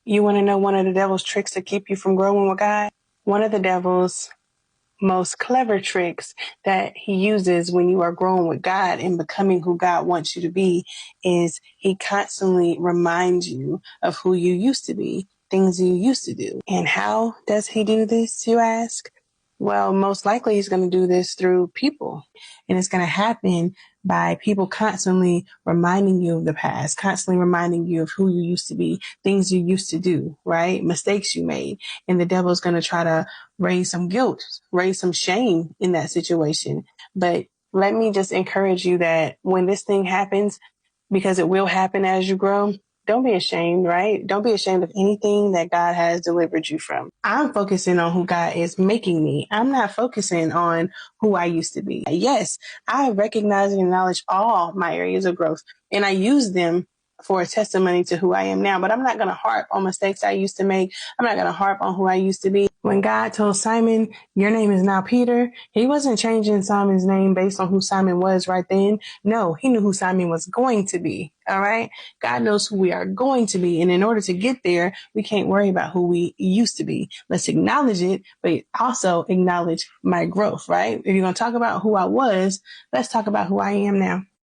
You want to know one of the devil's tricks to keep you from growing with God? One of the devil's most clever tricks that he uses when you are growing with God and becoming who God wants you to be is he constantly reminds you of who you used to be, things you used to do. And how does he do this, you ask? Well, most likely he's going to do this through people. And it's going to happen by people constantly reminding you of the past, constantly reminding you of who you used to be, things you used to do, right? Mistakes you made. And the devil's going to try to raise some guilt, raise some shame in that situation. But let me just encourage you that when this thing happens, because it will happen as you grow, don't be ashamed, right? Don't be ashamed of anything that God has delivered you from. I'm focusing on who God is making me. I'm not focusing on who I used to be. Yes, I recognize and acknowledge all my areas of growth, and I use them for a testimony to who I am now, but I'm not going to harp on mistakes I used to make. I'm not going to harp on who I used to be. When God told Simon, your name is now Peter, he wasn't changing Simon's name based on who Simon was right then. No, he knew who Simon was going to be. All right. God knows who we are going to be. And in order to get there, we can't worry about who we used to be. Let's acknowledge it, but also acknowledge my growth, right? If you're going to talk about who I was, let's talk about who I am now.